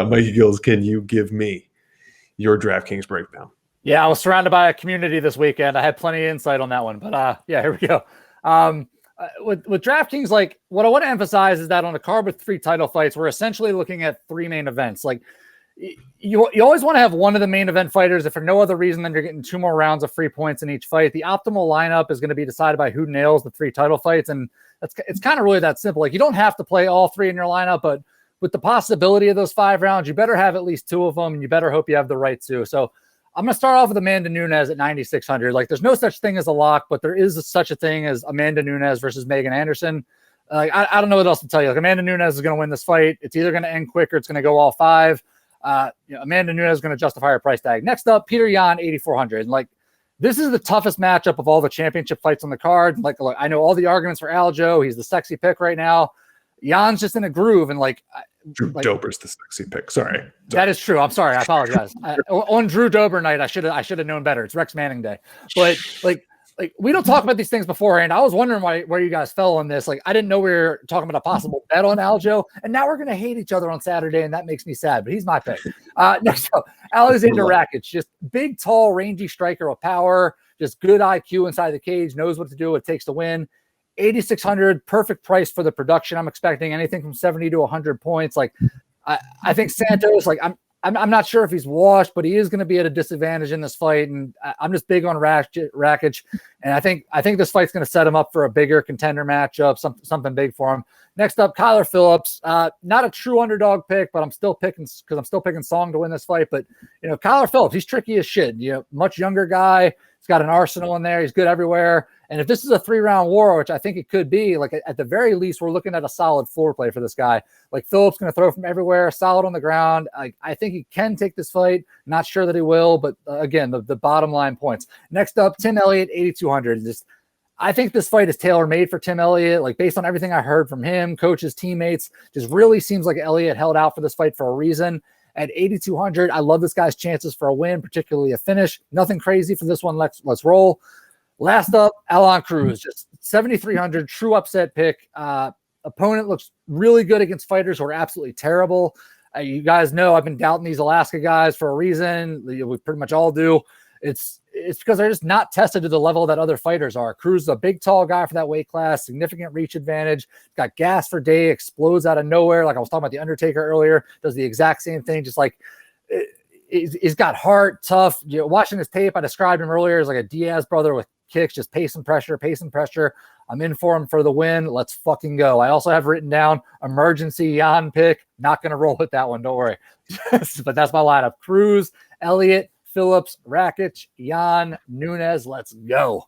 Mikey Gilz, can you give me your DraftKings breakdown? Yeah, I was surrounded by a community this weekend. I had plenty of insight on that one, but yeah, here we go. With DraftKings, like what I want to emphasize is that on a card with 3 title fights, we're essentially looking at 3 main events. Like you always want to have one of the main event fighters, if for no other reason than you're getting 2 more rounds of free points in each fight. The optimal lineup is going to be decided by who nails the 3 title fights, and it's kind of really that simple. Like you don't have to play all 3 in your lineup, but with the possibility of those 5 rounds, you better have at least 2 of them, and you better hope you have the right 2. So I'm going to start off with Amanda Nunes at 9,600. Like there's no such thing as a lock, but there is such a thing as Amanda Nunes versus Megan Anderson. Like I don't know what else to tell you. Like Amanda Nunes is going to win this fight. It's either going to end quick or it's going to go all 5. Amanda Nunes is going to justify her price tag. Next up, Peter Yan, 8,400. And like this is the toughest matchup of all the championship fights on the card. Like look, I know all the arguments for Aljo. He's the sexy pick right now. Jan's just in a groove, and like Drew Dober's the sexy pick. Sorry. That is true. I'm sorry. I apologize. On Drew Dober night, I should have known better. It's Rex Manning day. But like we don't talk about these things beforehand. I was wondering where you guys fell on this. Like I didn't know we were talking about a possible bet on Aljo, and now we're gonna hate each other on Saturday, and that makes me sad. But he's my pick. Next up, Alexander Rakic, just big, tall, rangy striker with power, just good IQ inside the cage, knows what to do, what it takes to win. 8,600, perfect price for the production. I'm expecting anything from 70 to 100 points. Like I think Santos, like I'm not sure if he's washed, but he is going to be at a disadvantage in this fight. And I'm just big on Rakic. And I think this fight's going to set him up for a bigger contender matchup, something big for him. Next up, Kyler Phillips, not a true underdog pick, but I'm still picking Song to win this fight. But Kyler Phillips, he's tricky as shit. Much younger guy. He's got an arsenal in there. He's good everywhere. And if this is a 3-round war, which I think it could be, like at the very least, we're looking at a solid floor play for this guy. Like Phillips going to throw from everywhere, solid on the ground. I think he can take this fight. Not sure that he will, but again, the bottom line points. Next up, Tim Elliott, 8,200. I think this fight is tailor-made for Tim Elliott. Like based on everything I heard from him, coaches, teammates, just really seems like Elliott held out for this fight for a reason. At 8,200, I love this guy's chances for a win, particularly a finish. Nothing crazy for this one. Let's roll. Last up, Alon Cruz, just 7,300, true upset pick. Opponent looks really good against fighters who are absolutely terrible. You guys know I've been doubting these Alaska guys for a reason. We pretty much all do. It's because they're just not tested to the level that other fighters are. Cruz is a big, tall guy for that weight class, significant reach advantage, got gas for day, explodes out of nowhere. Like I was talking about The Undertaker earlier, does the exact same thing, just like he's got heart, tough. Watching his tape, I described him earlier as like a Diaz brother with kicks, just pace and pressure. I'm in for him for the win. Let's fucking go. I also have written down emergency Jan pick. Not going to roll with that one. Don't worry. But that's my lineup. Cruz, Elliott, Phillips, Rakic, Jan, Nunes. Let's go.